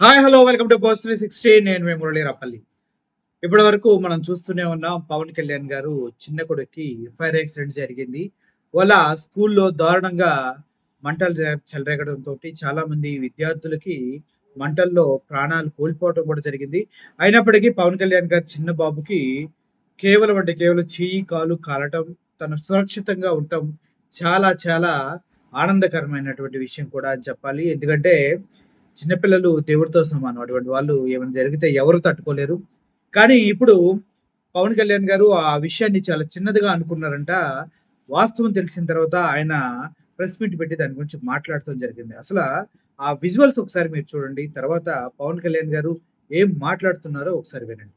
Hi hello welcome to post 360. నేను మీ మురళీ రప్పల్లి. ఇప్పటి వరకు మనం చూస్తూనే ఉన్నాం, పవన్ కళ్యాణ్ గారు చిన్న కొడుక్కి ఫైర్ యాక్సిడెంట్ జరిగింది. వాళ్ళ స్కూల్లో దారుణంగా మంటలు చెలరేగడంతో చాలా మంది విద్యార్థులకి మంటల్లో ప్రాణాలు కోల్పోవడం కూడా జరిగింది. అయినప్పటికీ పవన్ కళ్యాణ్ గారు చిన్న బాబుకి కేవలం చెయ్యి కాలు కాలటం, తను సురక్షితంగా ఉండటం చాలా చాలా ఆనందకరమైనటువంటి విషయం కూడా అని చెప్పాలి. ఎందుకంటే చిన్నపిల్లలు దేవుడితో సమానం. అటువంటి వాళ్ళు ఏమైనా జరిగితే ఎవరు తట్టుకోలేరు. కానీ ఇప్పుడు పవన్ కళ్యాణ్ గారు ఆ విషయాన్ని చాలా చిన్నదిగా అనుకున్నారంట. వాస్తవం తెలిసిన తర్వాత ఆయన ప్రెస్ మీట్ పెట్టి దాని గురించి మాట్లాడటం జరిగింది. ఆ విజువల్స్ ఒకసారి మీరు చూడండి. తర్వాత పవన్ కళ్యాణ్ గారు ఏం మాట్లాడుతున్నారో ఒకసారి వినండి.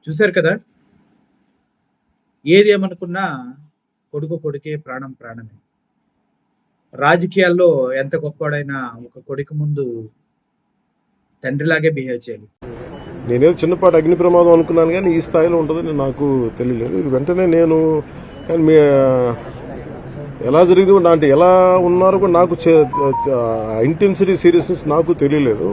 చూశారు కదా! ఏది ఏమనుకున్నా కొడుకు కొడుకే, ప్రాణం ప్రాణమే. రాజకీయాల్లో ఎంత గొప్పోడైనా ఒక కొడుకు ముందు తండ్రిలాగే బిహేవ్ చేయాలి. నేనేదో చిన్నపాటి అగ్ని ప్రమాదం అనుకున్నాను, కానీ ఈ స్థాయిలో ఉంటుందని నాకు తెలియలేదు. ఇది వెంటనే నేను ఎలా జరిగింది అంటే ఎలా ఉన్నారో కూడా నాకు ఇంటెన్సిటీ సీరియస్నెస్ నాకు తెలియలేదు.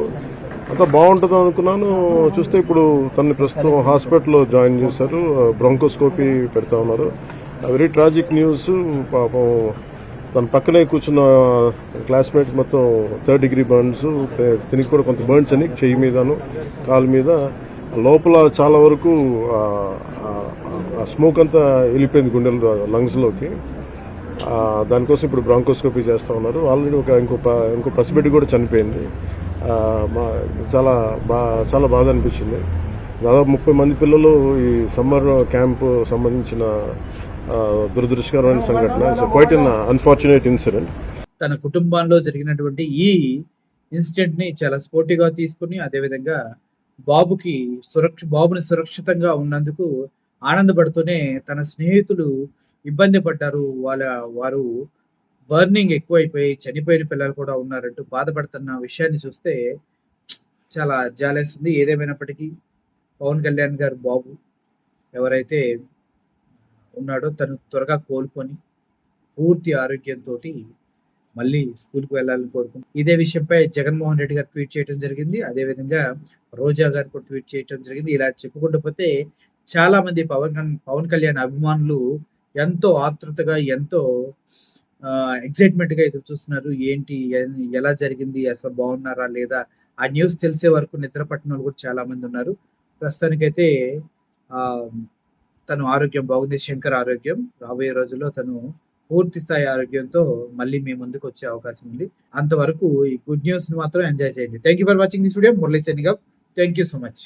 అంతా బాగుంటుంది అనుకున్నాను. చూస్తే ఇప్పుడు తనని ప్రస్తుతం హాస్పిటల్లో జాయిన్ చేశారు. బ్రాంకోస్కోపీ పెడతా ఉన్నారు. Very tragic news. పాపం తన పక్కనే కూర్చున్న క్లాస్మేట్స్ మొత్తం 3rd degree బర్న్స్, తినికి కూడా కొంత బర్న్స్ అని చెయ్యి మీదను కాలు మీద. లోపల చాలా వరకు స్మోక్ అంతా వెళ్ళిపోయింది గుండెల లంగ్స్లోకి. దానికోసం ఇప్పుడు బ్రాంకోస్కోపీ చేస్తూ ఉన్నారు. ఆల్రెడీ ఇంకో పసిబిడ్డ కూడా చనిపోయింది. చాలా బాధ అనిపించింది. దాదాపు 30 మంది పిల్లలు ఈ సమ్మర్ క్యాంపు సంబంధించిన దురదృష్టకరమైన సంఘటన. Quiet an unfortunate incident. తన కుటుంబంలో జరిగినటువంటి ఈ ఇన్సిడెంట్ ని చాలా స్పోర్టివ్గా తీసుకుని, అదేవిధంగా బాబుని సురక్షితంగా ఉన్నందుకు ఆనందపడుతూనే తన స్నేహితులు ఇబ్బంది పడ్డారు, వారు బర్నింగ్ ఎక్కువైపోయి చనిపోయిన పిల్లలు కూడా ఉన్నారంటూ బాధపడుతున్న విషయాన్ని చూస్తే చాలా జాలేస్తుంది. ఏదేమైనప్పటికీ పవన్ కళ్యాణ్ గారు బాబు ఎవరైతే ఉన్నాడో తను త్వరగా కోలుకొని పూర్తి ఆరోగ్యంతో మళ్ళీ స్కూల్కి వెళ్ళాలని కోరుకుంటున్నాను. ఇదే విషయంపై జగన్మోహన్ రెడ్డి గారు ట్వీట్ చేయడం జరిగింది. అదేవిధంగా రోజా గారు కూడా ట్వీట్ చేయడం జరిగింది. ఇలా చెప్పుకుంటూ పోతే చాలా మంది పవన్ కళ్యాణ్ అభిమానులు ఎంతో ఆతృతగా, ఎంతో ఎక్సైట్మెంట్ గా ఎదురు చూస్తున్నారు. ఏంటి, ఎలా జరిగింది, అసలు బాగున్నారా లేదా, ఆ న్యూస్ తెలిసే వరకు నిద్ర పట్టిన వాళ్ళు కూడా చాలా మంది ఉన్నారు. ప్రస్తుతానికైతే తను ఆరోగ్యం బాగుంది. శంకర్ ఆరోగ్యం రాబోయే రోజుల్లో తను పూర్తి స్థాయి ఆరోగ్యంతో మళ్ళీ మీ ముందుకు వచ్చే అవకాశం ఉంది. అంతవరకు ఈ గుడ్ న్యూస్ ని మాత్రం ఎంజాయ్ చేయండి. Thank you for watching this video. Murali signing off. Thank you so much.